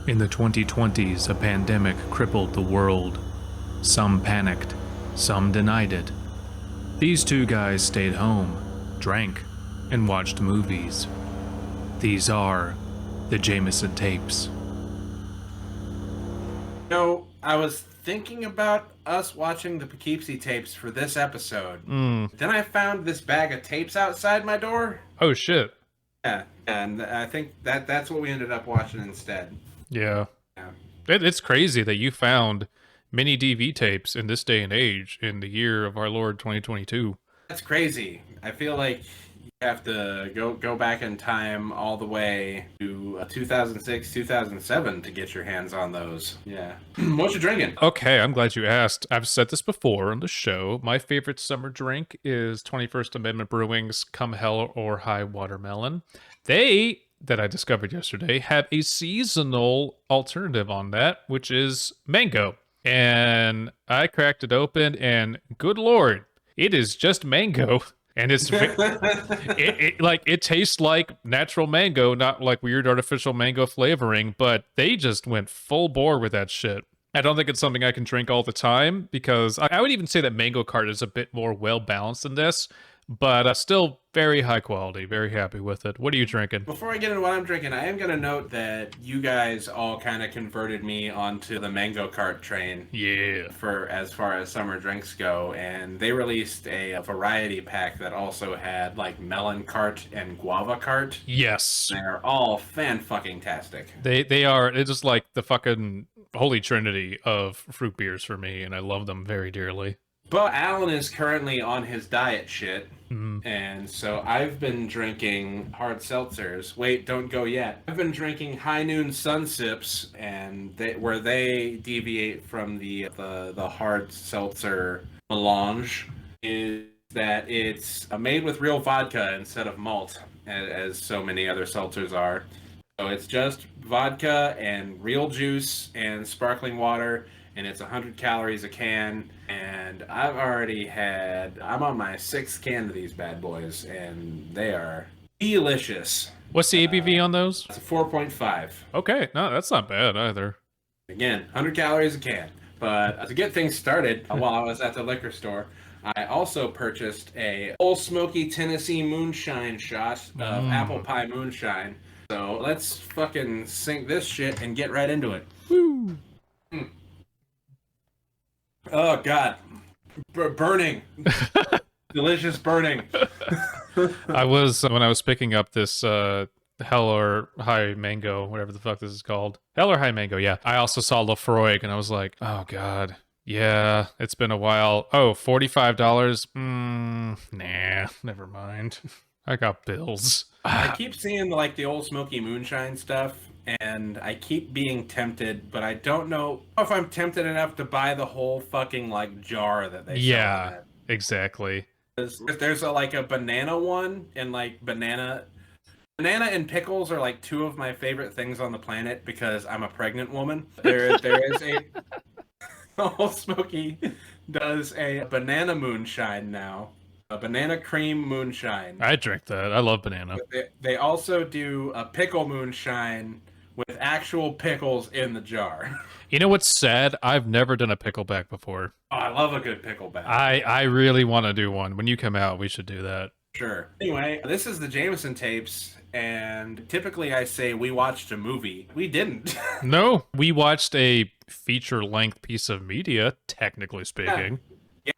In the 2020s, a pandemic crippled the world. Some panicked, some denied it. These two guys stayed home, drank, and watched movies. These are the Jaymeson tapes. I was thinking about us watching the Poughkeepsie tapes for this episode. Then I found this bag of tapes outside my door. Oh shit. Yeah, and I think that's what we ended up watching instead. Yeah. Yeah. It's crazy that you found mini DV tapes in this day and age in the year of our Lord 2022. That's crazy. I feel like you have to go back in time all the way to 2006, 2007 to get your hands on those. Yeah. What you drinking? Okay, I'm glad you asked. I've said this before on the show. My favorite summer drink is 21st Amendment Brewing's Come Hell or High Watermelon. They, that I discovered yesterday, have a seasonal alternative on that, which is mango. And I cracked it open, and good lord, it is just mango. And it's it tastes like natural mango, not like weird artificial mango flavoring, but they just went full bore with that shit. I don't think it's something I can drink all the time, because I would even say that Mango Cart is a bit more well balanced than this, but still very high quality. Very happy with it. What are you drinking? Before I get into what I'm drinking, I am going to note that you guys all kind of converted me onto the Mango Cart train. Yeah. For as far as summer drinks go, and they released a variety pack that also had like Melon Cart and Guava Cart. Yes. They're all fan-fucking-tastic. They are. It's just like the fucking holy trinity of fruit beers for me, and I love them very dearly. But Alan is currently on his diet shit, and so I've been drinking hard seltzers. Wait, don't go yet. I've been drinking High Noon Sun Sips, and where they deviate from the hard seltzer melange is that it's made with real vodka instead of malt, as so many other seltzers are. So it's just vodka and real juice and sparkling water, and it's 100 calories a can, and I'm on my 6th can of these bad boys, and they are delicious. What's the ABV on those? It's a 4.5. Okay, no, that's not bad either. Again, 100 calories a can. But to get things started, while I was at the liquor store, I also purchased a Old Smoky Tennessee Moonshine shot of apple pie moonshine. So let's fucking sink this shit and get right into it. Woo! Oh, God. Burning. Delicious burning. When I was picking up this Hell or High Mango, whatever the fuck this is called. Hell or High Mango, yeah. I also saw Lafroig, and I was like, oh, God. Yeah, it's been a while. Oh, $45? Nah, never mind. I got bills. I keep seeing like the Old Smoky Moonshine stuff, and I keep being tempted, but I don't know if I'm tempted enough to buy the whole fucking like jar that they sell. Yeah, exactly. If there's a banana one, and like banana and pickles are like two of my favorite things on the planet because I'm a pregnant woman. There is a Old Smoky does a banana moonshine now. A banana cream moonshine. I drink that. I love banana. They also do a pickle moonshine with actual pickles in the jar. You know what's sad? I've never done a pickleback before. Oh, I love a good pickleback. I really want to do one. When you come out, we should do that. Sure. Anyway, this is the Jaymeson tapes, and typically I say we watched a movie. We didn't. No, we watched a feature-length piece of media, technically speaking.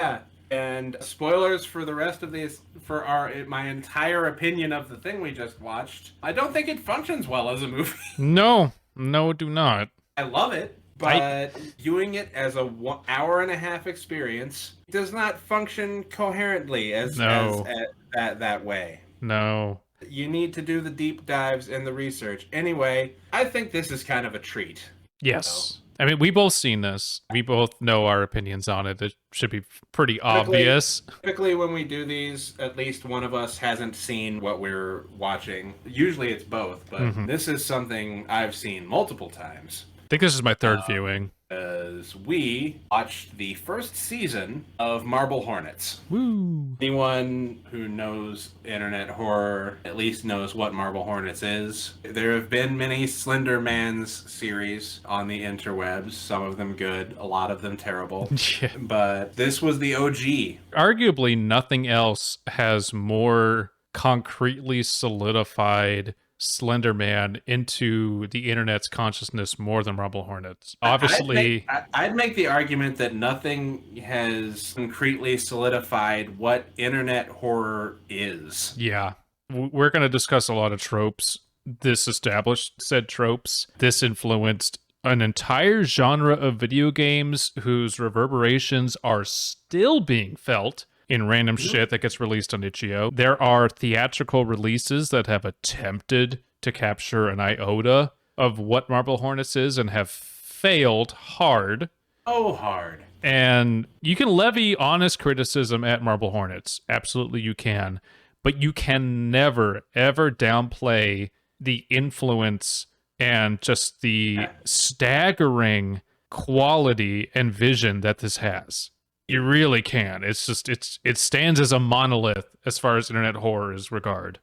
Yeah. And spoilers for the rest of these, for my entire opinion of the thing we just watched. I don't think it functions well as a movie. No, do not. I love it, but viewing it as a 1 hour and a half experience does not function coherently as that way. No. You need to do the deep dives and the research. Anyway, I think this is kind of a treat. Yes. I mean, we both seen this. We both know our opinions on it. It should be pretty obvious. Typically, when we do these, at least one of us hasn't seen what we're watching. Usually it's both, but this is something I've seen multiple times. I think this is my third viewing. As we watched the first season of Marble Hornets. Woo! Anyone who knows internet horror at least knows what Marble Hornets is. There have been many Slender Man's series on the interwebs, some of them good, a lot of them terrible. Yeah. But this was the OG. Arguably, nothing else has more concretely solidified Slender Man into the internet's consciousness more than Marble Hornets. Obviously, I'd make the argument that nothing has concretely solidified what internet horror is. yeah, we're going to discuss a lot of tropes. This established said tropes. This influenced an entire genre of video games whose reverberations are still being felt in random shit that gets released on itch.io. There are theatrical releases that have attempted to capture an iota of what Marble Hornets is and have failed hard. Oh, hard. And you can levy honest criticism at Marble Hornets. Absolutely you can. But you can never, ever downplay the influence and just the staggering quality and vision that this has. You really can. It's just it stands as a monolith as far as internet horror is regarded.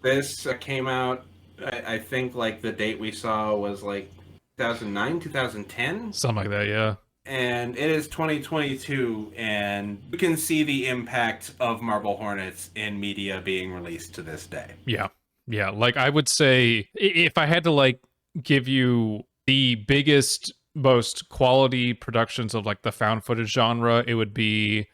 This came out, I think, like the date we saw was like 2009, 2010, something like that. Yeah. And it is 2022, and you can see the impact of Marble Hornets in media being released to this day. Yeah. Yeah. Like I would say, if I had to like give you the biggest, most quality productions of like the found footage genre, it would be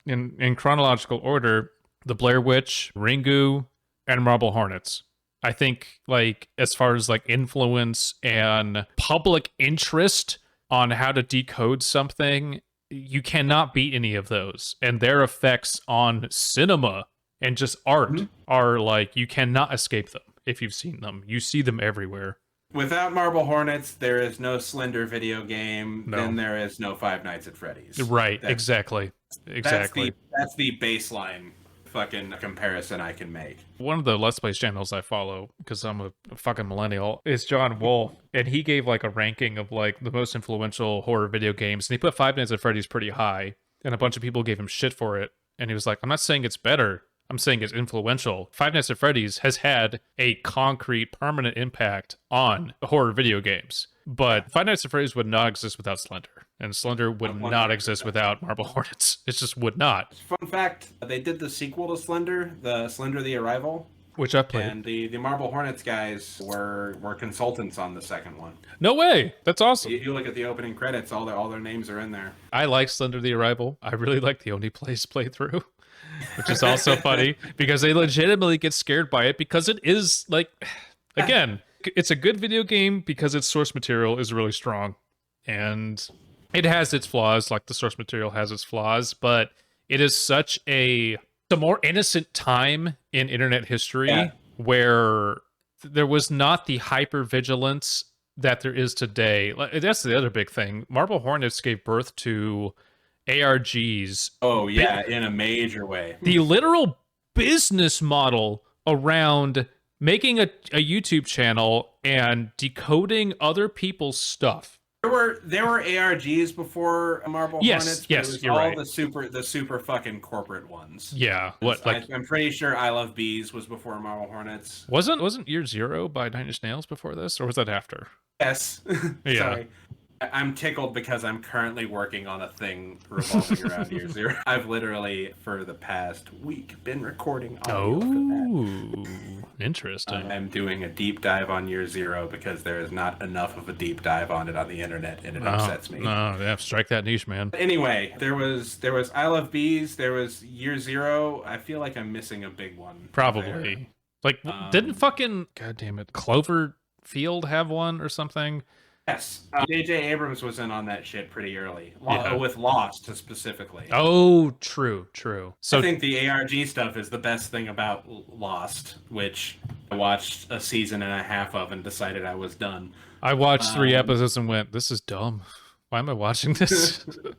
in chronological order: The Blair Witch, Ringu, and Marble Hornets. I think like as far as like influence and public interest on how to decode something, you cannot beat any of those. And their effects on cinema and just art are like, you cannot escape them. If you've seen them, you see them everywhere. Without Marble Hornets, there is no Slender video game. No. Then there is no Five Nights at Freddy's. Right. Exactly. That's the baseline fucking comparison I can make. One of the Let's Play channels I follow, because I'm a fucking millennial, is John Wolf, and he gave like a ranking of like the most influential horror video games, and he put Five Nights at Freddy's pretty high, and a bunch of people gave him shit for it, and he was like, I'm not saying it's better, I'm saying it's influential. Five Nights at Freddy's has had a concrete, permanent impact on horror video games. But Five Nights at Freddy's would not exist without Slender. And Slender would not exist without Marble Hornets. It just would not. Fun fact, they did the sequel to Slender, the Slender the Arrival. Which I played. And the Marble Hornets guys were consultants on the second one. No way! That's awesome. You look at the opening credits, all their names are in there. I like Slender the Arrival. I really like the Only Place playthrough. Which is also funny because they legitimately get scared by it because it is like, again, it's a good video game because its source material is really strong and it has its flaws, like the source material has its flaws, but it is such a more innocent time in internet history where there was not the hypervigilance that there is today. That's the other big thing. Marble Hornets gave birth to ARGs. Oh, yeah, in a major way. The literal business model around making a YouTube channel and decoding other people's stuff. There were ARGs before Marble Hornets. Yes, you're right. The super fucking corporate ones. Yeah, what like I'm pretty sure I Love Bees was before Marble Hornets. Wasn't Year Zero by Nine Inch Nails before this, or was that after? Yes. Yeah. Sorry. I'm tickled because I'm currently working on a thing revolving around Year Zero. I've literally, for the past week, been recording audio for that. Interesting. I'm doing a deep dive on Year Zero because there is not enough of a deep dive on it on the internet, and it upsets me. No, yeah, strike that niche, man. Anyway, there was I Love Bees, there was Year Zero. I feel like I'm missing a big one. Probably. There. Like, didn't fucking, God damn it, Cloverfield have one or something? Yes, J.J. Abrams was in on that shit pretty early, with Lost specifically. Oh, true. So I think the ARG stuff is the best thing about Lost, which I watched a season and a half of and decided I was done. I watched 3 episodes and went, this is dumb. Why am I watching this? This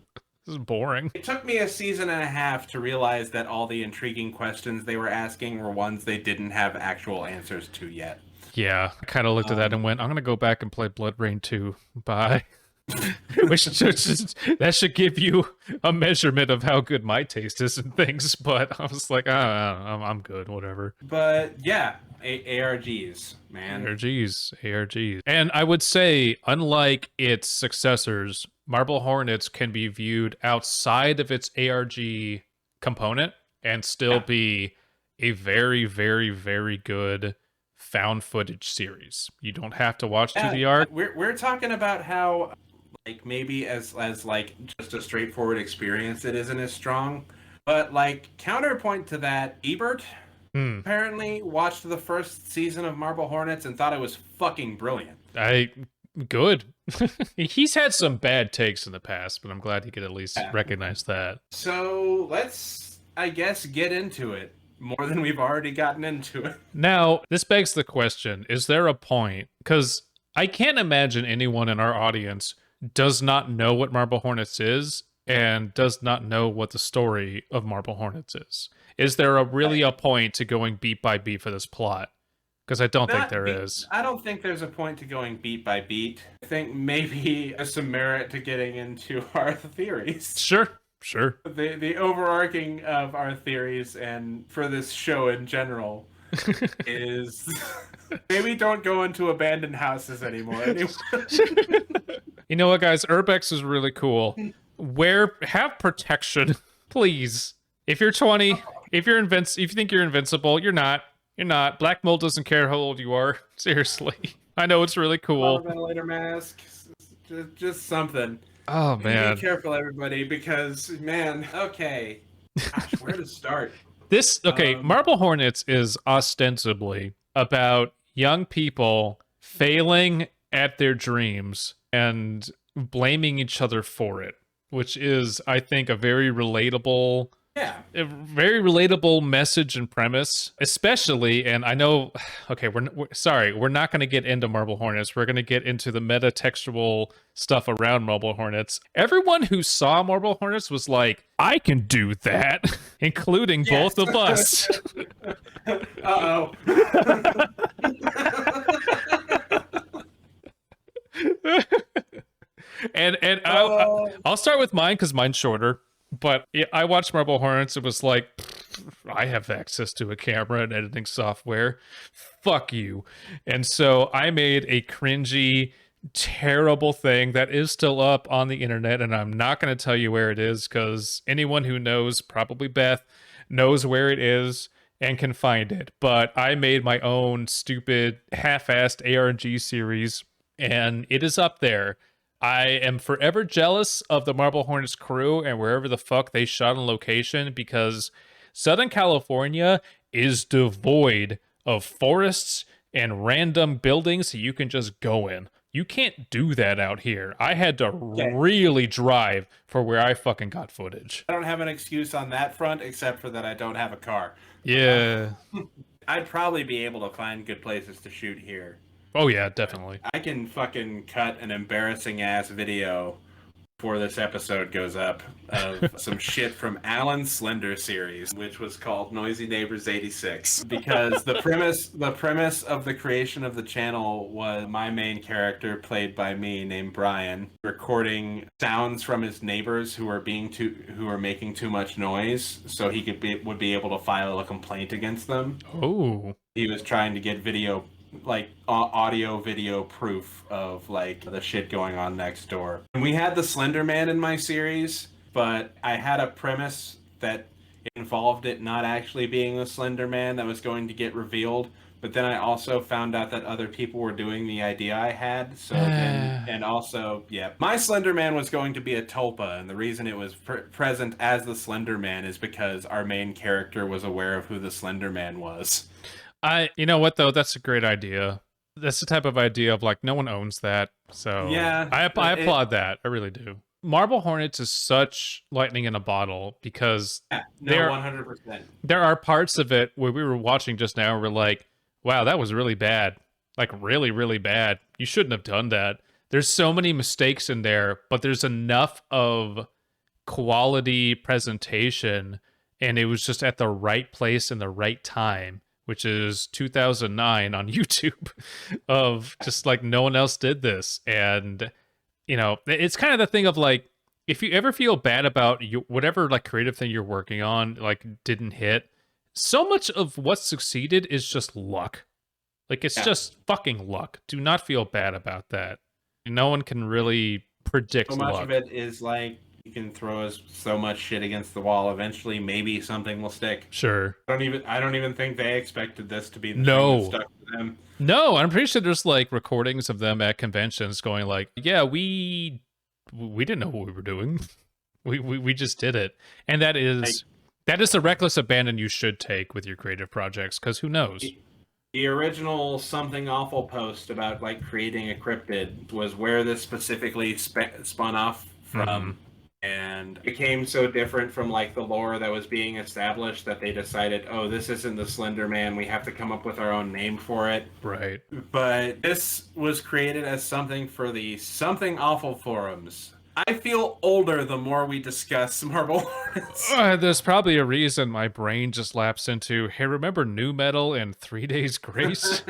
is boring. It took me a season and a half to realize that all the intriguing questions they were asking were ones they didn't have actual answers to yet. Yeah, I kind of looked at that and went, I'm gonna go back and play Blood Rain 2. Bye. That should give you a measurement of how good my taste is in things. But I was like, I'm good, whatever. But yeah, ARGs, man. ARGs. And I would say, unlike its successors, Marble Hornets can be viewed outside of its ARG component and still be a very, very, very good found footage series. You don't have to watch through the arc. We're talking about how, like, maybe as like just a straightforward experience, it isn't as strong. But like counterpoint to that, Ebert apparently watched the first season of Marble Hornets and thought it was fucking brilliant. Good. He's had some bad takes in the past, but I'm glad he could at least recognize that. So let's, I guess, get into it more than we've already gotten into it. Now, this begs the question, is there a point? Because I can't imagine anyone in our audience does not know what Marble Hornets is and does not know what the story of Marble Hornets is. Is there really a point to going beat by beat for this plot? Because I don't think there is. I don't think there's a point to going beat by beat. I think maybe there's some merit to getting into our theories. Sure. The overarching of our theories and for this show in general is maybe don't go into abandoned houses anymore. You know what, guys? Urbex is really cool. Have protection, please. If you're 20, if you think you're invincible, you're not. You're not. Black mold doesn't care how old you are. Seriously. I know it's really cool. Ventilator mask. Just something. Oh, man. Be careful, everybody, because, man, okay. Gosh, where to start? Marble Hornets is ostensibly about young people failing at their dreams and blaming each other for it, which is, I think, a very relatable message and premise, especially, and I know, okay, we're not going to get into Marble Hornets. We're going to get into the meta-textual stuff around Marble Hornets. Everyone who saw Marble Hornets was like, I can do that, including both of us. Uh-oh. and I'll start with mine because mine's shorter. But I watched Marble Hornets. It was like, I have access to a camera and editing software. Fuck you. And so I made a cringy, terrible thing that is still up on the internet. And I'm not going to tell you where it is because anyone who knows, probably Beth, knows where it is and can find it. But I made my own stupid, half-assed ARG series, and it is up there. I am forever jealous of the Marble Hornets crew and wherever the fuck they shot on location, because Southern California is devoid of forests and random buildings that you can just go in. You can't do that out here. I had to really drive for where I fucking got footage. I don't have an excuse on that front except for that I don't have a car. Yeah. I'd probably be able to find good places to shoot here. Oh, yeah, definitely. I can fucking cut an embarrassing-ass video before this episode goes up of some shit from Alan's Slender series, which was called Noisy Neighbors 86. Because the premise of the creation of the channel was my main character, played by me, named Brian, recording sounds from his neighbors who are making too much noise, so he would be able to file a complaint against them. Oh. He was trying to get audio video proof of like the shit going on next door. And we had the Slender Man in my series, but I had a premise that involved it not actually being the Slender Man that was going to get revealed. But then I also found out that other people were doing the idea I had. So and also, my Slender Man was going to be a tulpa, and the reason it was present as the Slender Man is because our main character was aware of who the Slender Man was. You know what, though? That's a great idea. That's the type of idea of like, no one owns that. So yeah, I applaud that. I really do. Marble Hornets is such lightning in a bottle because 100%. There are parts of it where we were watching just now, we're like, wow, that was really bad. Like really, really bad. You shouldn't have done that. There's so many mistakes in there, but there's enough of quality presentation, and it was just at the right place and the right time which is 2009 on YouTube, of just like no one else did this. And, it's kind of the thing of like, if you ever feel bad about whatever like creative thing you're working on, like didn't hit, so much of what succeeded is just luck. Like it's just fucking luck. Do not feel bad about that. No one can really predict so much luck. of it is like you can throw so much shit against the wall. Eventually, maybe something will stick. Sure. I don't even think they expected this to be the thing that stuck to them. No, I'm pretty sure there's like recordings of them at conventions going like, yeah, we didn't know what we were doing. We just did it. And that is a reckless abandon you should take with your creative projects, because who knows? The original Something Awful post about like creating a cryptid was where this specifically spun off from. And it became so different from like the lore that was being established that they decided, oh, this isn't the Slender Man. We have to come up with our own name for it. Right. But this was created as something for the Something Awful forums. I feel older the more we discuss Marble Hornets. There's probably a reason my brain just lapsed into, hey, remember Nu Metal and 3 Days Grace?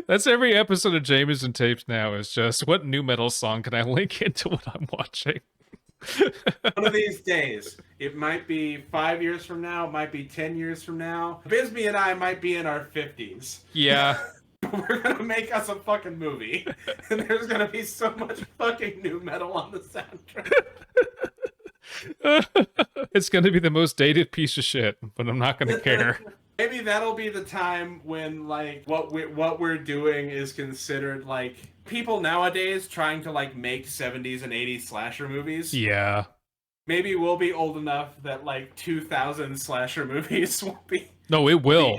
That's every episode of Jaymeson Tapes now, is just, what Nu Metal song can I link into what I'm watching? One of these days, it might be 5 years from now, it might be 10 years from now. Abysmii and I might be in our 50s. Yeah. We're gonna make us a fucking movie, and there's gonna be so much fucking Nu Metal on the soundtrack. It's gonna be the most dated piece of shit, but I'm not gonna care. Maybe that'll be the time when like what we're doing is considered like people nowadays trying to like make 70s and 80s slasher movies. Yeah. Maybe we'll be old enough that like 2000 slasher movies will be. No, it will.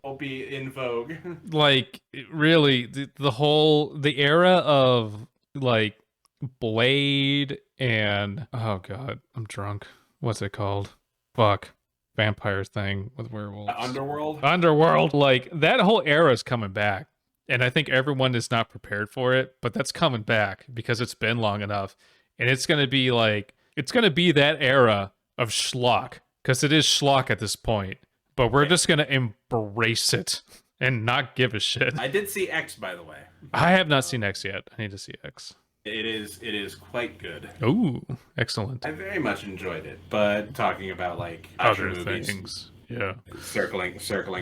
Will be in vogue. Like, really, the era of like Blade and, oh god, I'm drunk. What's it called? Fuck. Vampire thing with werewolves. Underworld. Like, that whole era is coming back. And I think everyone is not prepared for it, but that's coming back because it's been long enough. And it's going to be like, it's going to be that era of schlock, because it is schlock at this point. But we're just going to embrace it and not give a shit. I did see X, by the way. I have not seen X yet. I need to see X. It is quite good. Ooh, excellent. I very much enjoyed it. But talking about like other movies, things, yeah. Circling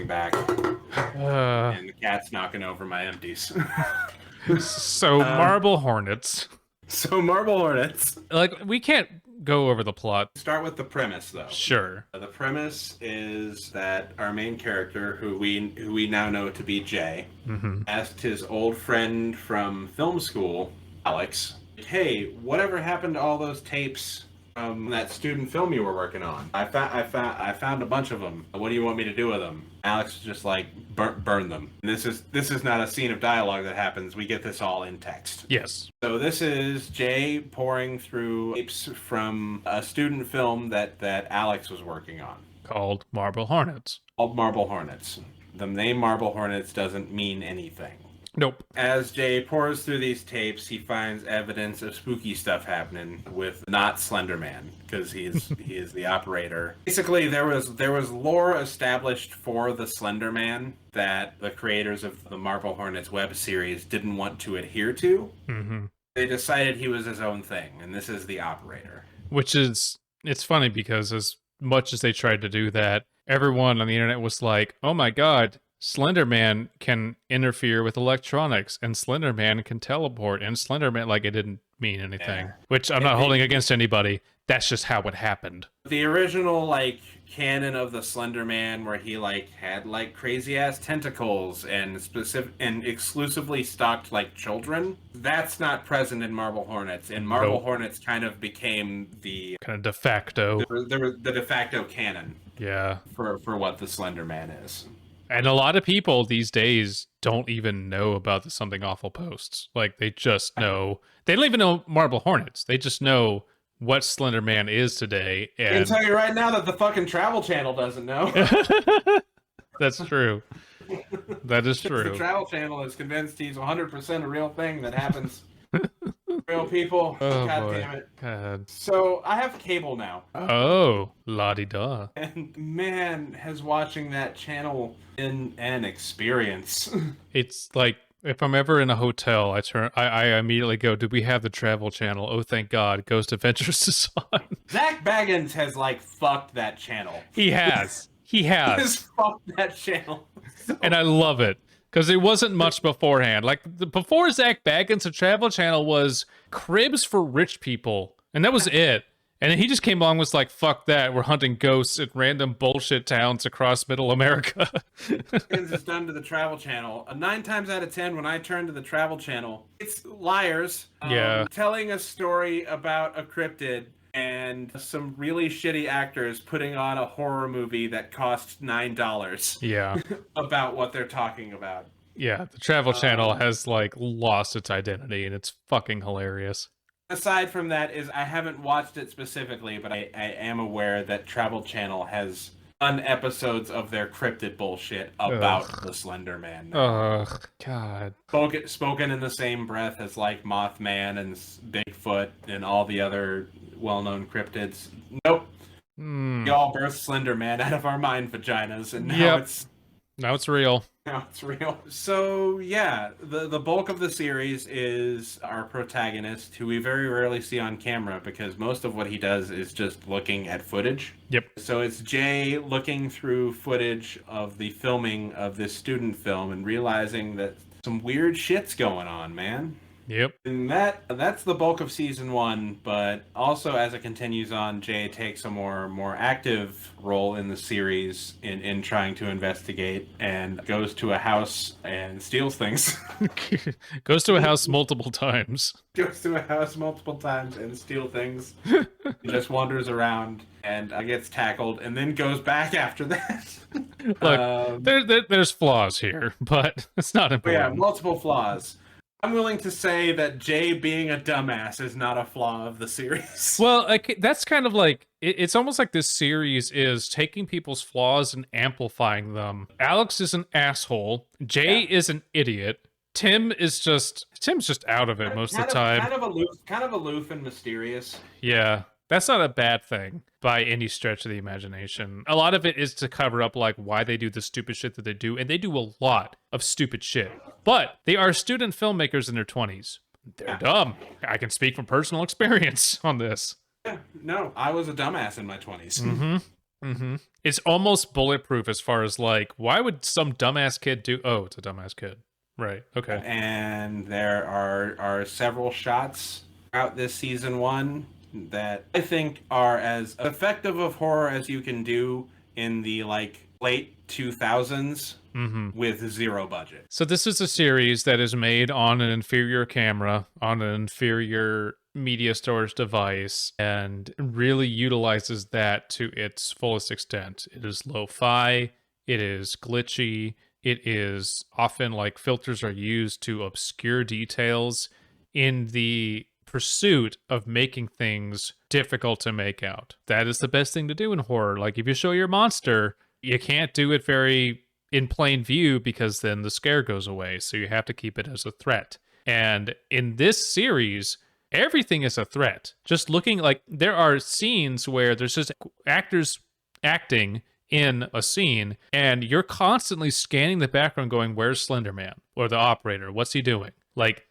back, and the cat's knocking over my empties. So Marble Hornets. So Marble Hornets. Like, we can't go over the plot. Start with the premise, though. Sure. The premise is that our main character, who we now know to be Jay, asked his old friend from film school, Alex, hey, whatever happened to all those tapes from that student film you were working on? I found a bunch of them. What do you want me to do with them? Alex was just like, burn them. And this is not a scene of dialogue that happens. We get this all in text. Yes. So this is Jay pouring through tapes from a student film that Alex was working on. Called Marble Hornets. Called Marble Hornets. The name Marble Hornets doesn't mean anything. Nope. As Jay pours through these tapes, he finds evidence of spooky stuff happening with not Slender Man, because he is the operator. Basically, there was lore established for the Slender Man that the creators of the Marble Hornets web series didn't want to adhere to. Mm-hmm. They decided he was his own thing, and this is the operator. Which is, it's funny because as much as they tried to do that, everyone on the internet was like, oh my god, Slender Man can interfere with electronics, and Slender Man can teleport, and Slender Man, like, it didn't mean anything. Yeah. Which I'm not holding against anybody. That's just how it happened. The original, like, canon of the Slender Man, where he, like, had, like, crazy-ass tentacles and exclusively stalked, like, children, that's not present in Marble Hornets. And Marble Hornets kind of became the... kind of de facto. The de facto canon. Yeah. For what the Slender Man is. And a lot of people these days don't even know about the Something Awful posts. Like, they just know... They don't even know Marble Hornets. They just know what Slender Man is today. And... I can tell you right now that the fucking Travel Channel doesn't know. That's true. That is true. The Travel Channel is convinced he's 100% a real thing that happens Real people. Oh God boy. damn it. God. So I have cable now. Oh, la-di-da. And man, has watching that channel been an experience. It's like if I'm ever in a hotel, I immediately go, do we have the travel channel? Oh, thank God. Ghost Adventures is on. Zach Baggins has like fucked that channel. He has. He He has has. fucked that channel. And I love it. Because it wasn't much beforehand. Like, before Zach Baggins, the Travel Channel was cribs for rich people. And that was it. And then he just came along and was like, fuck that. We're hunting ghosts in random bullshit towns across middle America. It's done to the Travel Channel. 9 times out of 10, when I turn to the Travel Channel, it's liars Yeah. telling a story about a cryptid and some really shitty actors putting on a horror movie that costs $9 Yeah. about what they're talking about. Yeah. The Travel Channel has, like, lost its identity, and it's fucking hilarious. Aside from that, is I haven't watched it specifically, but I am aware that Travel Channel has done episodes of their cryptid bullshit about the Slender Man. Ugh, God. Spoken in the same breath as like Mothman and Bigfoot and all the other well-known cryptids. Nope. We all birthed Slender Man out of our mind vaginas, and now Now it's real. now it's real. So yeah, the bulk of the series is our protagonist, who we very rarely see on camera because most of what he does is just looking at footage. Yep. So it's Jay looking through footage of the filming of this student film and realizing that some weird shit's going on, man. Yep. And that's the bulk of season 1, but also as it continues on, Jay takes a more active role in the series in trying to investigate and goes to a house and steals things. Goes to a house multiple times. Goes to a house multiple times and steals things. He just wanders around and gets tackled and then goes back after that. Look, there's flaws here, but it's not But important. yeah, multiple flaws. I'm willing to say that Jay being a dumbass is not a flaw of the series. Well, like, that's kind of like it's almost like this series is taking people's flaws and amplifying them. Alex is an asshole. Jay is an idiot. Tim's just out of it most of the time. Kind of aloof and mysterious. Yeah. That's not a bad thing by any stretch of the imagination. A lot of it is to cover up like why they do the stupid shit that they do, and they do a lot of stupid shit. But they are student filmmakers in their 20s. They're dumb. I can speak from personal experience on this. Yeah, no, I was a dumbass in my 20s. It's almost bulletproof as far as like, why would some dumbass kid do? Oh, it's a dumbass kid. Right. Okay. And there are several shots throughout this season 1 that I think are as effective of horror as you can do in the like late 2000s with zero budget. So this is a series that is made on an inferior camera, on an inferior media storage device, and really utilizes that to its fullest extent. It is lo-fi, it is glitchy, it is often like filters are used to obscure details in the pursuit of making things difficult to make out. That is the best thing to do in horror. Like, if you show your monster, you can't do it very in plain view because then the scare goes away. So you have to keep it as a threat. And in this series, everything is a threat. Just looking, like, there are scenes where there's just actors acting in a scene and you're constantly scanning the background going, where's Slender Man? Or the operator? What's he doing? Like,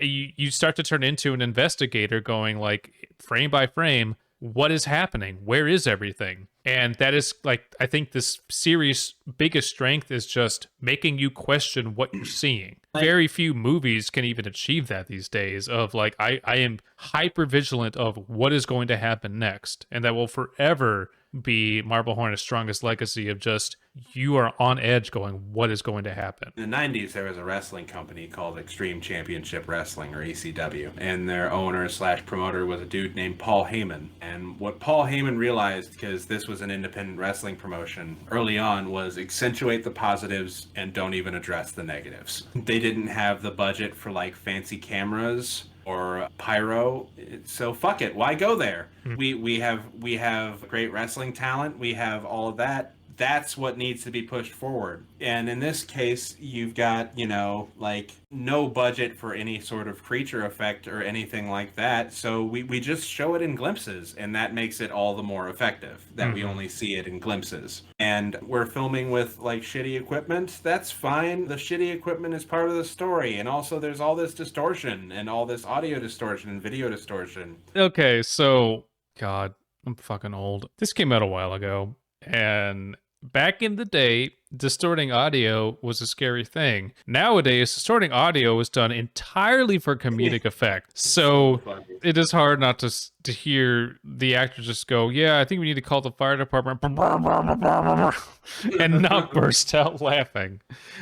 you start to turn into an investigator going like frame by frame, what is happening? Where is everything? And that is like, I think this series' biggest strength is just making you question what you're seeing. Very few movies can even achieve that these days of like, I am hyper vigilant of what is going to happen next. And that will forever be Marble Hornets' strongest legacy of just, you are on edge going, what is going to happen? In the 90s, there was a wrestling company called Extreme Championship Wrestling, or ECW, and their owner slash promoter was a dude named Paul Heyman. And what Paul Heyman realized, because this was an independent wrestling promotion early on, was accentuate the positives and don't even address the negatives. They didn't have the budget for like fancy cameras or pyro, so fuck it, why go there? We have great wrestling talent, we have all of that. that's what needs to be pushed forward. And in this case, you've got, like no budget for any sort of creature effect or anything like that. So we just show it in glimpses, and that makes it all the more effective that we only see it in glimpses. And we're filming with like shitty equipment. That's fine. The shitty equipment is part of the story. And also there's all this distortion and all this audio distortion and video distortion. Okay, so God, I'm fucking old. This came out a while ago, and back in the day, distorting audio was a scary thing. Nowadays, distorting audio is done entirely for comedic effect. So it is hard not to hear the actor just go, "Yeah, I think we need to call the fire department," and not burst out laughing,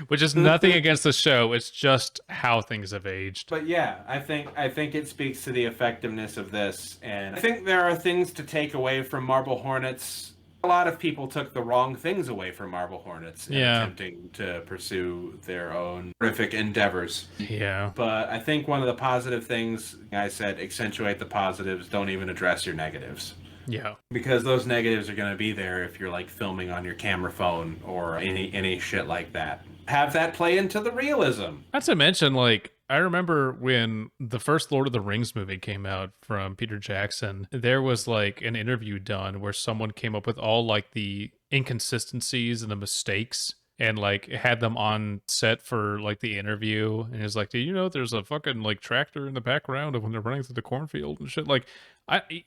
which is nothing against the show. It's just how things have aged. But yeah, I think it speaks to the effectiveness of this, and I think there are things to take away from Marble Hornets. A lot of people took the wrong things away from Marble Hornets in attempting to pursue their own horrific endeavors. Yeah. But I think one of the positive things, I said, accentuate the positives, don't even address your negatives. Yeah. Because those negatives are going to be there if you're like filming on your camera phone or any shit like that. Have that play into the realism. Not to mention, like, I remember when the first Lord of the Rings movie came out from Peter Jackson, there was like an interview done where someone came up with all like the inconsistencies and the mistakes and like had them on set for like the interview. And it's like, do you know there's a fucking like tractor in the background of when they're running through the cornfield and shit? Like,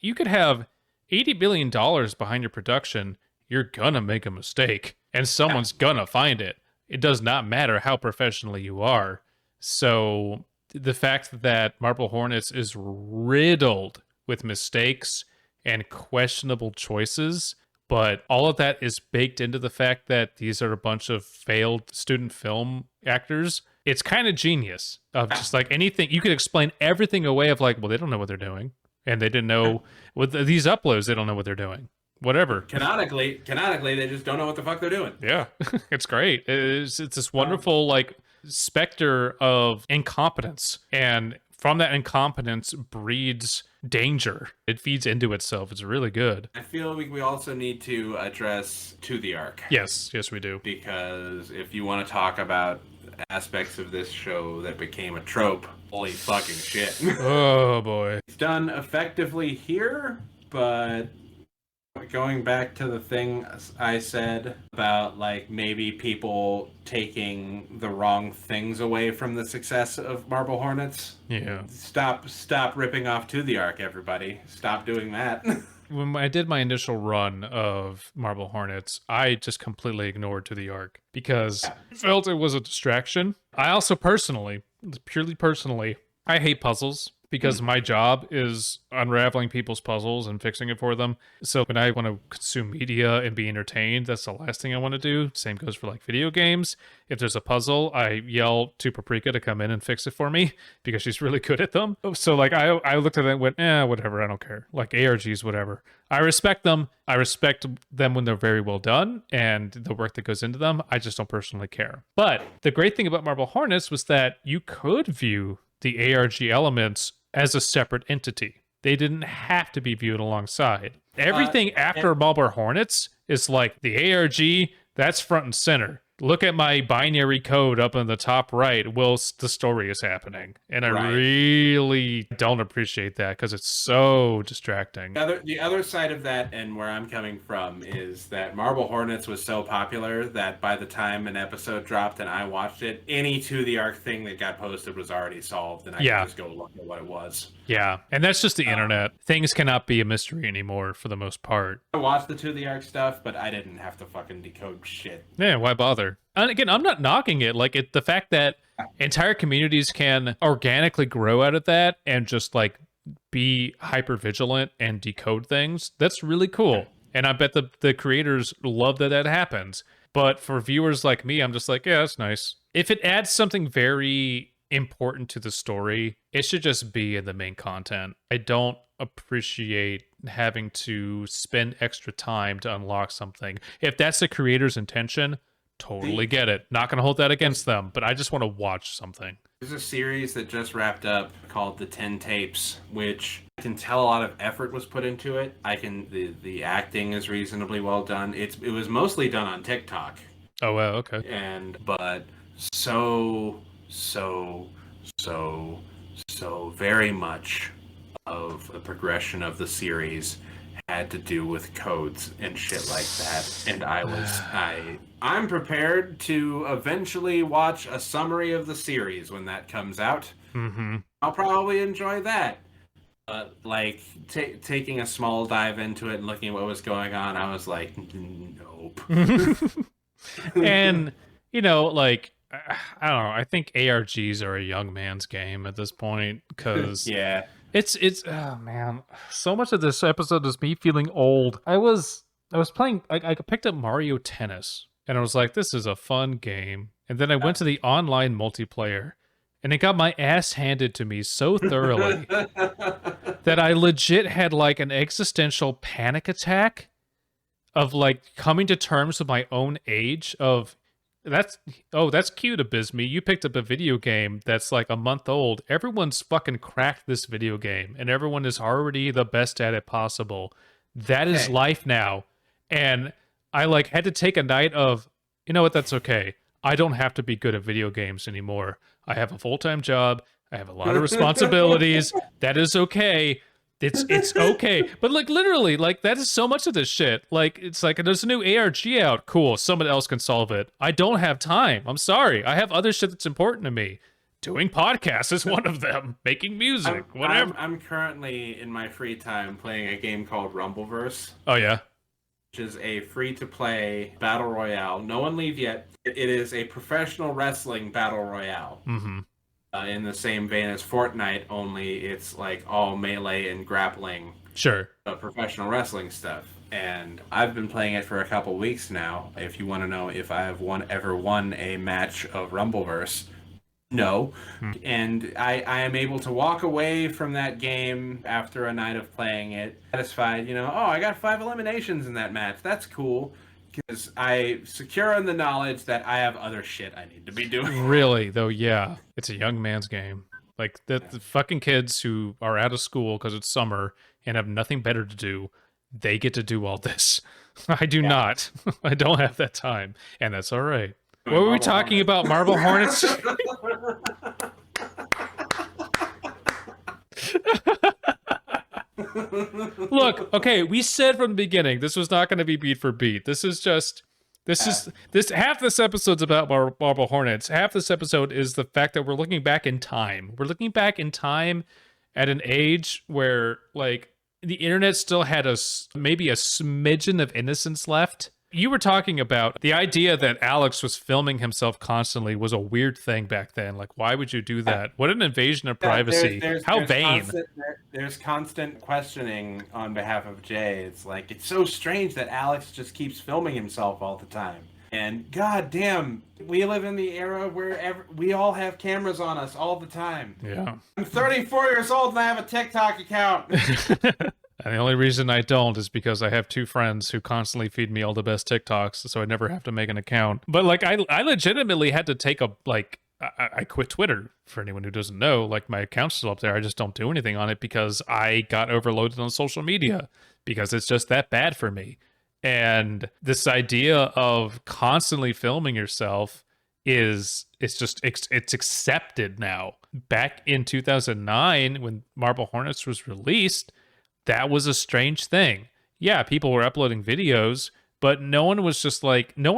you could have $80 billion behind your production. You're gonna make a mistake and someone's gonna find it. It does not matter how professional you are. So the fact that Marble Hornets is riddled with mistakes and questionable choices, but all of that is baked into the fact that these are a bunch of failed student film actors, it's kind of genius. Of just like anything, you could explain everything away of like, well, they don't know what they're doing. And they didn't know, with these uploads, they don't know what they're doing. Whatever. Canonically, they just don't know what the fuck they're doing. Yeah, it's great. It's this wonderful, like, specter of incompetence, and from that incompetence breeds danger. It feeds into itself. It's really good. I feel we also need to address To the Ark. Yes, we do. Because if you want to talk about aspects of this show that became a trope, holy fucking shit. Oh boy. It's done effectively here, but going back to the thing I said about like maybe people taking the wrong things away from the success of Marble Hornets. Yeah. Stop ripping off To the Ark, everybody. Stop doing that. When I did my initial run of Marble Hornets, I just completely ignored To the Ark because I felt it was a distraction. I also purely personally, I hate puzzles. Because my job is unraveling people's puzzles and fixing it for them. So when I want to consume media and be entertained, that's the last thing I want to do. Same goes for like video games. If there's a puzzle, I yell to Paprika to come in and fix it for me because she's really good at them. So like I looked at it and went, whatever, I don't care. Like ARGs, whatever. I respect them. I respect them when they're very well done and the work that goes into them. I just don't personally care. But the great thing about Marble Hornets was that you could view the ARG elements as a separate entity. They didn't have to be viewed alongside. Everything after Marble Hornets is like the ARG, that's front and center. Look at my binary code up in the top right whilst the story is happening. And I really don't appreciate that because it's so distracting. The other side of that, and where I'm coming from, is that Marble Hornets was so popular that by the time an episode dropped and I watched it, any To the Ark thing that got posted was already solved, and I could just go look at what it was. Yeah, and that's just the internet. Things cannot be a mystery anymore for the most part. I watched the To the Ark stuff, but I didn't have to fucking decode shit. Yeah, why bother? And again, I'm not knocking it. Like the fact that entire communities can organically grow out of that and just like be hyper vigilant and decode things, that's really cool. And I bet the creators love that happens. But for viewers like me, I'm just like, yeah, that's nice. If it adds something very important to the story, it should just be in the main content. I don't appreciate having to spend extra time to unlock something. If that's the creator's intention, totally get it. Not going to hold that against them, but I just want to watch something. There's a series that just wrapped up called The 10 Tapes, which I can tell a lot of effort was put into it. The acting is reasonably well done. It was mostly done on TikTok. Oh wow, okay. But so so so so very much of the progression of the series had to do with codes and shit like that. And I'm prepared to eventually watch a summary of the series when that comes out. Mm-hmm. I'll probably enjoy that. But like taking a small dive into it and looking at what was going on, I was like, nope. And like I don't know. I think ARGs are a young man's game at this point because yeah, it's oh man, so much of this episode is me feeling old. I was playing. I picked up Mario Tennis, and I was like, this is a fun game. And then I went to the online multiplayer, and it got my ass handed to me so thoroughly that I legit had like an existential panic attack of like coming to terms with my own age of that's cute, Abysmii. You picked up a video game that's like a month old. Everyone's fucking cracked this video game and everyone is already the best at it possible. That is life now. And I like had to take a night of, you know what, that's okay. I don't have to be good at video games anymore. I have a full-time job. I have a lot of responsibilities. That is okay. It's okay. But like literally, like that is so much of this shit. Like it's like there's a new ARG out. Cool. Someone else can solve it. I don't have time. I'm sorry. I have other shit that's important to me. Doing podcasts is one of them. Making music, whatever. I'm currently in my free time playing a game called Rumbleverse. Oh yeah. Which is a free-to-play battle royale. No one leave yet. It is a professional wrestling battle royale. Mm-hmm. In the same vein as Fortnite, only it's like all melee and grappling. Sure. Professional wrestling stuff. And I've been playing it for a couple weeks now. If you want to know if I have ever won a match of Rumbleverse, no. And I am able to walk away from that game after a night of playing it satisfied, oh, I got 5 eliminations in that match. That's cool. Because I secure in the knowledge that I have other shit I need to be doing. Really, though, yeah. It's a young man's game. Like, the fucking kids who are out of school because it's summer and have nothing better to do, they get to do all this. I do not. I don't have that time. And that's all right. What were we talking about? Marble Hornets? Look, okay, we said from the beginning this was not going to be beat for beat. This half this episode's about Marble Hornets. Half this episode is the fact that we're looking back in time. We're looking back in time at an age where like the internet still had maybe a smidgen of innocence left. You were talking about the idea that Alex was filming himself constantly was a weird thing back then. Like, why would you do that? What an invasion of privacy. How vain. There's constant questioning on behalf of Jay. It's like, it's so strange that Alex just keeps filming himself all the time. And god damn, we live in the era where we all have cameras on us all the time. Yeah. I'm 34 years old and I have a TikTok account. And the only reason I don't is because I have 2 friends who constantly feed me all the best TikToks, so I never have to make an account. But like, I legitimately had to take I quit Twitter, for anyone who doesn't know. Like, my account's still up there. I just don't do anything on it because I got overloaded on social media because it's just that bad for me. And this idea of constantly filming yourself it's accepted now. Back in 2009, when Marble Hornets was released, that was a strange thing. Yeah, people were uploading videos, but no one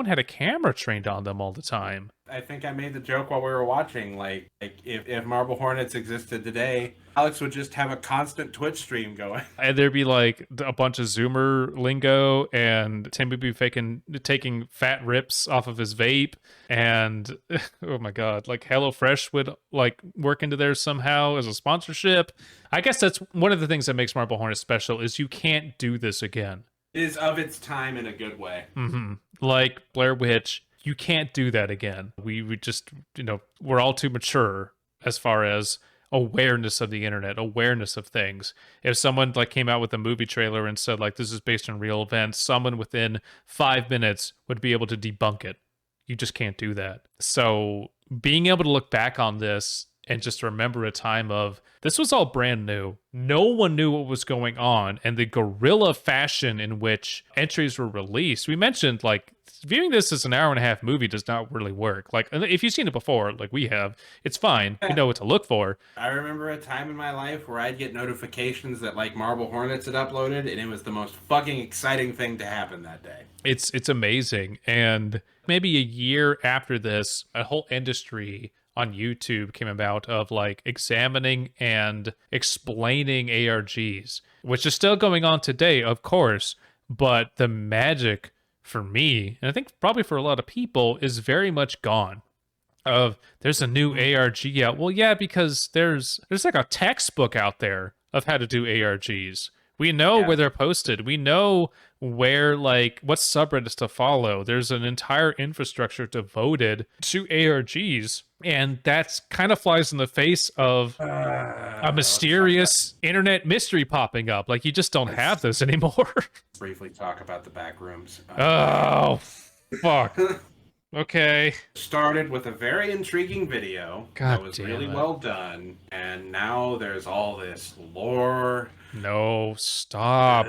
had a camera trained on them all the time. I think I made the joke while we were watching, like if Marble Hornets existed today, Alex would just have a constant Twitch stream going. And there'd be like a bunch of Zoomer lingo, and Tim would be taking fat rips off of his vape, and oh my god, like HelloFresh would like work into there somehow as a sponsorship. I guess that's one of the things that makes Marble Hornets special is you can't do this again. It is of its time in a good way. Mm-hmm. Like Blair Witch, you can't do that again. We just, we're all too mature as far as awareness of the internet, awareness of things. If someone like came out with a movie trailer and said like this is based on real events, someone within 5 minutes would be able to debunk it. You just can't do that. So being able to look back on this and just remember a time of this was all brand new. No one knew what was going on, and the guerrilla fashion in which entries were released. We mentioned like viewing this as an hour and a half movie does not really work. Like if you've seen it before, like we have, it's fine. We know what to look for. I remember a time in my life where I'd get notifications that like Marble Hornets had uploaded, and it was the most fucking exciting thing to happen that day. It's amazing. And maybe a year after this, a whole industry on YouTube came about of like examining and explaining ARGs, which is still going on today, of course, but the magic for me, and I think probably for a lot of people, is very much gone. Of there's a new ARG out. Well, yeah, because there's like a textbook out there of how to do ARGs. We know where they're posted. We know where, like, what subreddits to follow. There's an entire infrastructure devoted to ARGs, and that's kind of flies in the face of a mysterious internet mystery popping up. Like, you just don't have those anymore. Briefly talk about the back rooms. Oh, fuck. Okay. Started with a very intriguing video God that was damn really it. well done, and now there's all this lore. No, stop.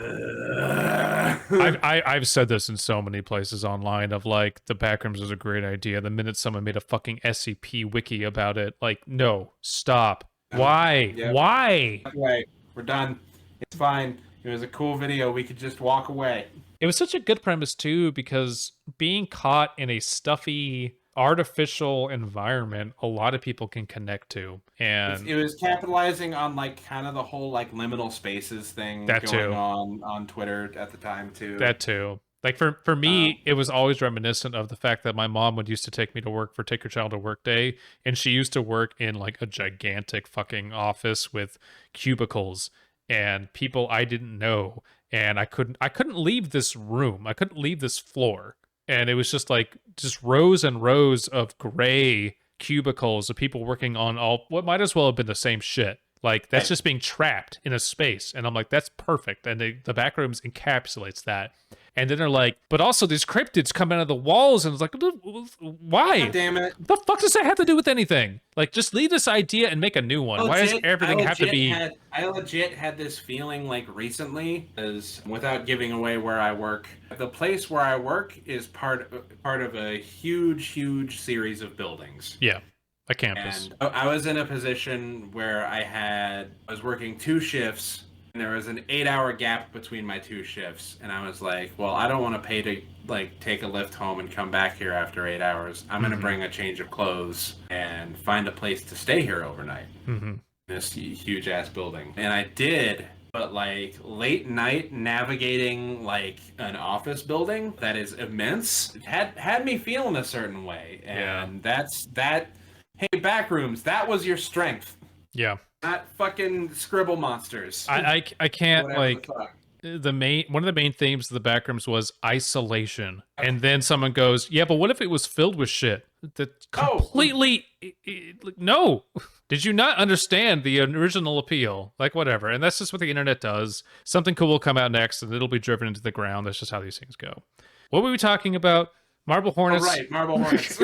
I've said this in so many places online of like the backrooms is a great idea. The minute someone made a fucking SCP wiki about it, like, no, stop. Why? Yep. Why? Wait, we're done. It's fine. It was a cool video. We could just walk away. It was such a good premise too, because being caught in a stuffy, artificial environment, a lot of people can connect to. And it was capitalizing on like kind of the whole like liminal spaces thing going on Twitter at the time too. That too. Like for me, it was always reminiscent of the fact that my mom would used to take me to work for Take Your Child to Work Day, and she used to work in like a gigantic fucking office with cubicles and people I didn't know, and I couldn't leave this room. I couldn't leave this floor. And it was just like just rows and rows of gray cubicles of people working on all what might as well have been the same shit. Like that's just being trapped in a space. And I'm like, that's perfect. And the backrooms encapsulates that. And then they're like, but also these cryptids come out of the walls, and it's like, why? God damn it! What the fuck does that have to do with anything? Like, just leave this idea and make a new one. Why does everything have to be? I legit had this feeling like recently, as without giving away where I work, the place where I work is part of a huge series of buildings. Yeah, a campus. And I was in a position where I was working 2 shifts. And there was an 8-hour gap between my 2 shifts, and I was like, well, I don't want to pay to like take a lift home and come back here after 8 hours. I'm gonna bring a change of clothes and find a place to stay here overnight. This huge ass building, and I did. But like late night navigating like an office building that is immense had me feeling a certain way, and that's that. Hey, backrooms, that was your strength. Yeah. Not fucking scribble monsters. I can't like one of the main themes of the backrooms was isolation, and then someone goes, yeah, but what if it was filled with shit that completely no. Did you not understand the original appeal? Like whatever, and that's just what the internet does. Something cool will come out next, and it'll be driven into the ground. That's just how these things go. What were we talking about? Marble Hornets. Oh, right, Marble Hornets.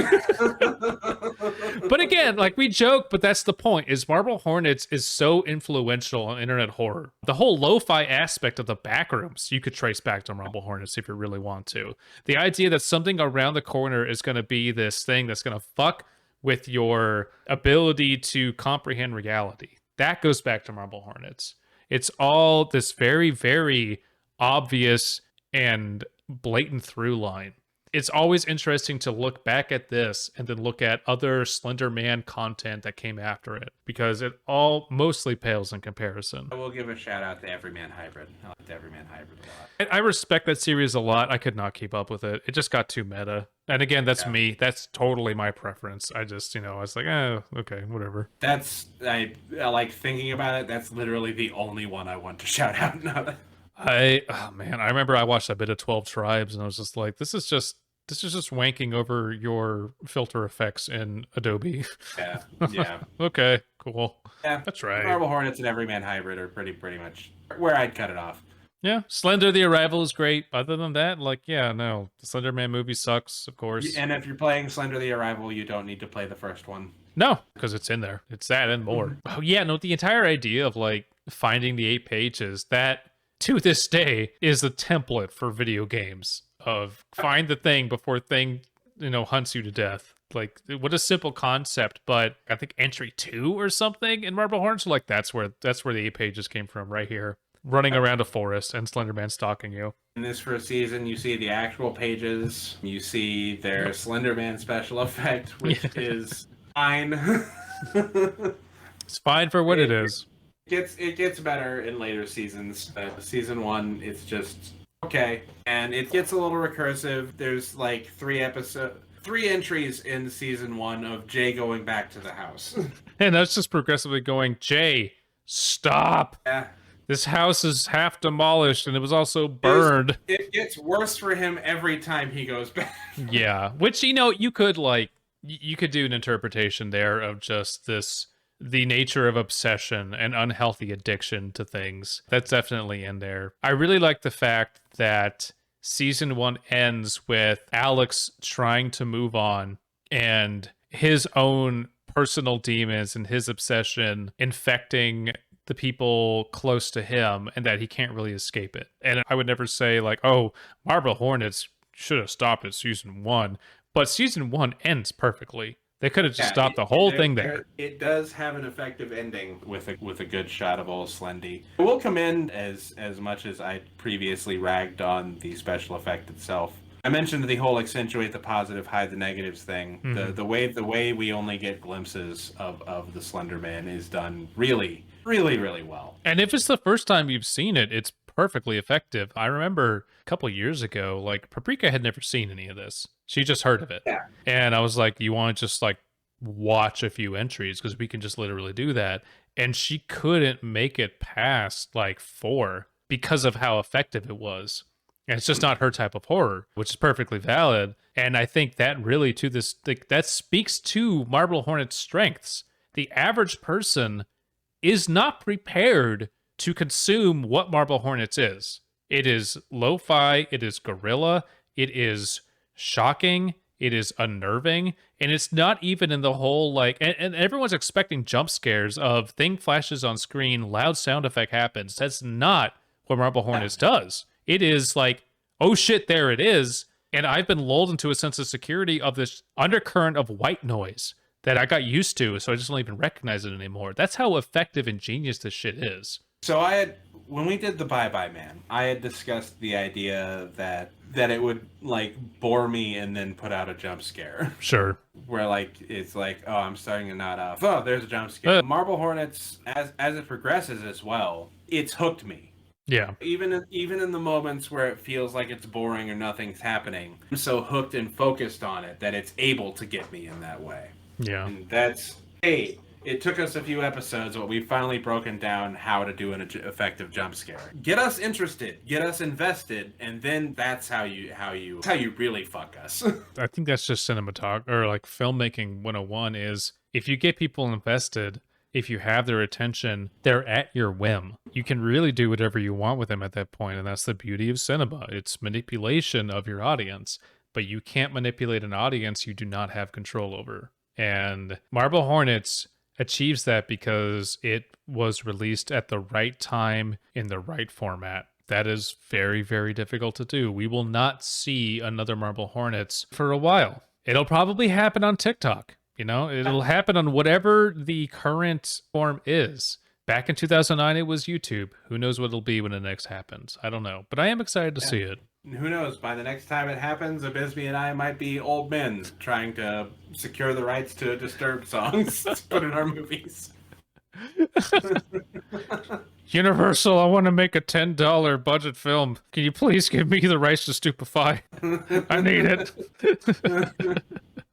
But again, like we joke, but that's the point, is Marble Hornets is so influential on internet horror. The whole lo-fi aspect of the backrooms you could trace back to Marble Hornets if you really want to. The idea that something around the corner is going to be this thing that's going to fuck with your ability to comprehend reality. That goes back to Marble Hornets. It's all this very, very obvious and blatant through line. It's always interesting to look back at this and then look at other Slender Man content that came after it, because it all mostly pales in comparison. I will give a shout out to Everyman Hybrid. I like the Everyman Hybrid a lot. I respect that series a lot. I could not keep up with it. It just got too meta. And again, that's me. That's totally my preference. I just, I was like, okay, whatever. I like thinking about it. That's literally the only one I want to shout out now. Oh man, I remember I watched a bit of 12 Tribes and I was just like, this is just wanking over your filter effects in Adobe. Yeah. Okay, cool. Yeah, that's right. Marble Hornets and Everyman Hybrid are pretty much where I'd cut it off. Yeah, Slender the Arrival is great. Other than that, like, the Slender Man movie sucks, of course. And if you're playing Slender the Arrival, you don't need to play the first one. No, because it's in there. It's that and more. Oh yeah, no, the entire idea of like finding the 8 pages, that to this day is the template for video games of find the thing before thing, hunts you to death. Like what a simple concept, but I think entry 2 or something in Marble Hornets, like that's where the 8 pages came from, right here. Running around a forest and Slenderman stalking you. In this first season, you see the actual pages. You see their Slenderman special effect, which is fine. It's fine for what it is. It gets better in later seasons. Season 1, it's just okay, and it gets a little recursive. There's like 3 entries in season 1 of Jay going back to the house. And that's just progressively going, Jay, stop. Yeah. This house is half demolished and it was also burned. It gets worse for him every time he goes back. Yeah, which, you could you could do an interpretation there of just the nature of obsession and unhealthy addiction to things. That's definitely in there. I really like the fact that season 1 ends with Alex trying to move on and his own personal demons and his obsession infecting the people close to him, and that he can't really escape it. And I would never say like, oh, Marble Hornets should have stopped at season 1, but season 1 ends perfectly. They could have just stopped the whole thing there. It does have an effective ending with a good shot of old Slendy. It will come in as much as I previously ragged on the special effect itself. I mentioned the whole accentuate the positive, hide the negatives thing. Mm-hmm. The way we only get glimpses of the Slenderman is done really, really, really well. And if it's the first time you've seen it, it's perfectly effective. I remember a couple years ago, like Paprika had never seen any of this. She just heard of it. Yeah. And I was like, you want to just like watch a few entries because we can just literally do that. And she couldn't make it past like 4 because of how effective it was. And it's just not her type of horror, which is perfectly valid. And I think that really that speaks to Marble Hornets' strengths. The average person is not prepared to consume what Marble Hornets is. It is lo-fi, it is guerrilla, it is shocking, it is unnerving, and it's not even in the whole like, and everyone's expecting jump scares of thing flashes on screen, loud sound effect happens. That's not what Marble Hornets does. It is like, oh shit, there it is. And I've been lulled into a sense of security of this undercurrent of white noise that I got used to, so I just don't even recognize it anymore. That's how effective and genius this shit is. So when we did the Bye Bye Man, I had discussed the idea that it would like bore me and then put out a jump scare. Sure. Where like it's like, oh, I'm starting to nod off. Oh, there's a jump scare. Marble Hornets, as it progresses as well, it's hooked me. Yeah. Even in the moments where it feels like it's boring or nothing's happening, I'm so hooked and focused on it that it's able to get me in that way. Yeah. And that's, hey, it took us a few episodes, but we've finally broken down how to do an effective jump scare. Get us interested, get us invested, and then that's how you really fuck us. I think that's just cinematography or like filmmaking 101 is if you get people invested, if you have their attention, they're at your whim. You can really do whatever you want with them at that point, and that's the beauty of cinema. It's manipulation of your audience, but you can't manipulate an audience you do not have control over. And Marble Hornets achieves that because it was released at the right time in the right format. That is very, very difficult to do. We will not see another Marble Hornets for a while. It'll probably happen on TikTok. It'll happen on whatever the current form is. Back in 2009, it was YouTube. Who knows what it'll be when it next happens? I don't know. But I am excited to see it. Who knows? By the next time it happens, Abysmii and I might be old men trying to secure the rights to Disturbed songs to put in our movies. Universal, I want to make a $10 budget film. Can you please give me the rights to Stupefy? I need it.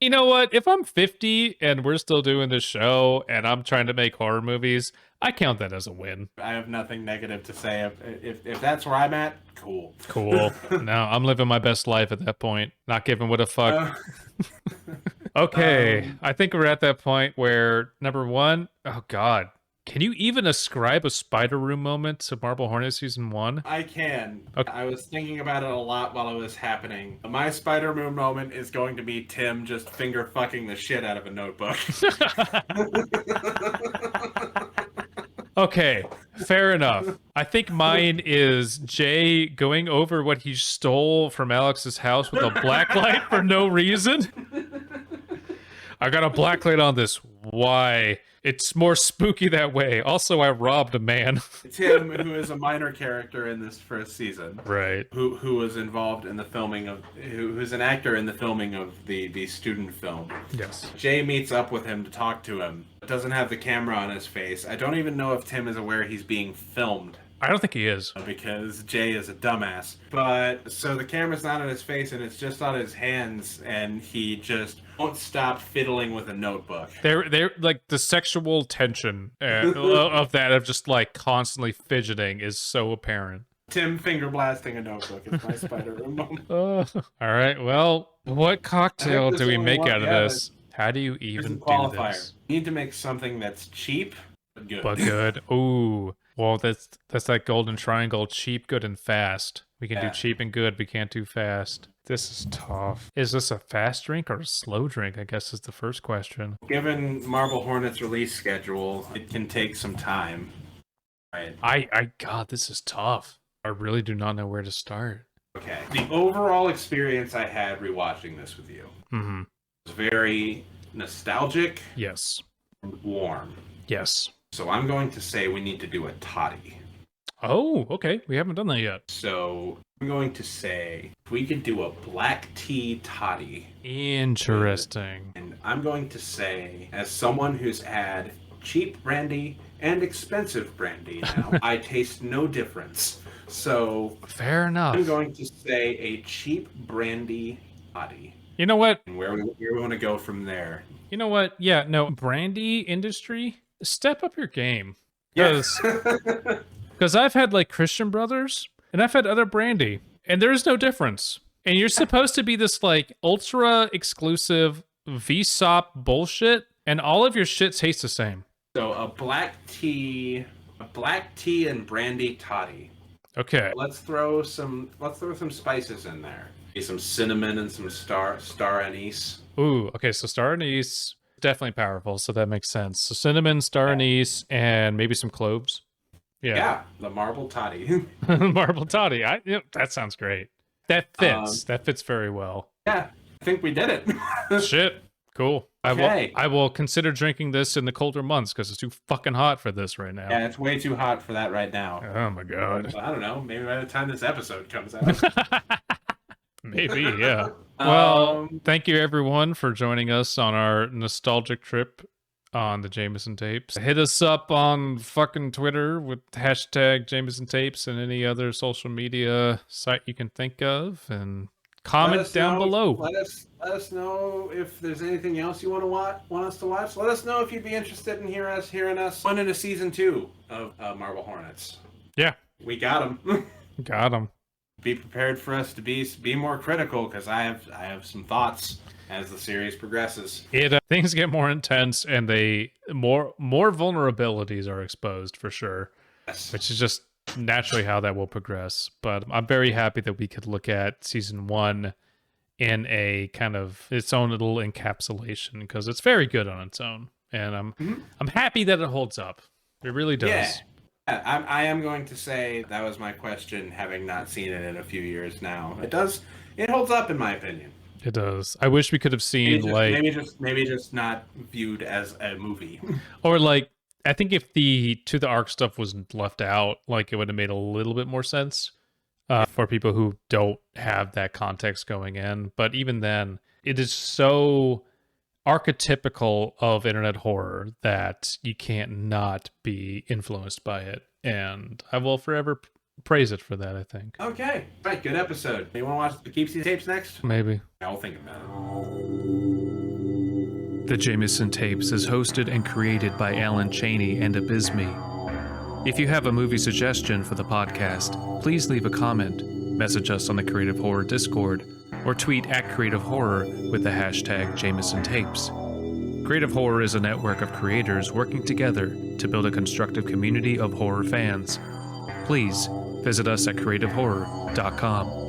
You know what? If I'm 50 and we're still doing this show and I'm trying to make horror movies, I count that as a win. I have nothing negative to say. If that's where I'm at, cool. Cool. No, I'm living my best life at that point. Not giving what a fuck. Okay. I think we're at that point where, number 1, oh God, Can you even ascribe a spider room moment to Marble Hornets season 1? I can. Okay. I was thinking about it a lot while it was happening. My spider room moment is going to be Tim just finger fucking the shit out of a notebook. Okay, fair enough. I think mine is Jay going over what he stole from Alex's house with a blacklight for no reason. I got a blacklight on this. Why? It's more spooky that way. Also, I robbed a man. Tim, who is a minor character in this first season, Right. who was involved in the filming of, who's an actor in the filming of the student film. Yes. Jay meets up with him to talk to him. Doesn't have the camera on his face. I don't even know if Tim is aware he's being filmed. I don't think he is. Because Jay is a dumbass. But, so the camera's not on his face and it's just on his hands, and he just won't stop fiddling with a notebook. They're like the sexual tension of that, of just like constantly fidgeting is so apparent. Tim finger blasting a notebook is my spider room moment. All right, well, what cocktail do we make out of yeah, this? How do you even do qualifier. this? You need to make something that's cheap, but good. But good. Ooh. Well, that's that golden triangle: cheap, good, and fast. We can do cheap and good. We can't do fast. This is tough. Is this a fast drink or a slow drink? I guess is the first question. Given Marble Hornets release schedule, it can take some time. Right. God, this is tough. I really do not know where to start. Okay. The overall experience I had rewatching this with you was very nostalgic. Yes. And warm. Yes. So I'm going to say we need to do a toddy. Oh, okay. We haven't done that yet. So I'm going to say we could do a black tea toddy. Interesting. And I'm going to say, as someone who's had cheap brandy and expensive brandy now, I taste no difference. So fair enough. I'm going to say a cheap brandy toddy. You know what? And where we want to go from there. You know what? Yeah, no, brandy industry, step up your game. Yes. Because I've had like Christian Brothers and I've had other brandy and there's no difference. And you're supposed to be this like ultra exclusive VSOP bullshit and all of your shit tastes the same. So a black tea and brandy toddy. Okay. Let's throw some spices in there. Maybe some cinnamon and some star anise. Ooh, okay, so star anise, definitely powerful, so that makes sense. So cinnamon, star anise, and maybe some cloves. Yeah, the marble toddy. Marble toddy. That sounds great. That fits. That fits very well. Yeah, I think we did it. Shit. Cool. Okay. I will consider drinking this in the colder months because it's too fucking hot for this right now. Yeah, it's way too hot for that right now. Oh my god. I don't know. Maybe by the time this episode comes out. Maybe, yeah. Well, thank you everyone for joining us on our nostalgic trip on the Jaymeson tapes. Hit us up on fucking Twitter with hashtag Jaymeson tapes and any other social media site you can think of, and comment down below. Let us know if there's anything else you want us to watch. Let us know if you'd be interested in hearing us on into season 2 of Marble Hornets. Yeah, we got them. Got them. Be prepared for us to be more critical, because I have some thoughts as the series progresses. Things get more intense and more vulnerabilities are exposed for sure. Yes. Which is just naturally how that will progress. But I'm very happy that we could look at season 1 in a kind of its own little encapsulation, because it's very good on its own, and I'm happy that it holds up. It really does. Yeah. I am going to say that was my question, having not seen it in a few years now. It holds up in my opinion. It does. I wish we could have seen maybe just not viewed as a movie. Or like, I think if the To the Ark stuff was left out, like it would have made a little bit more sense for people who don't have that context going in. But even then, it is so archetypical of internet horror that you can't not be influenced by it, and I will forever praise it for that, I think. Okay, right, good episode. You want to watch the Keep These Tapes next? Maybe. I'll think about it. The Jaymeson Tapes is hosted and created by Alan Cheney and Abysmii. If you have a movie suggestion for the podcast, please leave a comment, message us on the Creative Horror Discord, or tweet at Creative Horror with the hashtag Jaymeson Tapes. Creative Horror is a network of creators working together to build a constructive community of horror fans. Please visit us at creativehorror.com.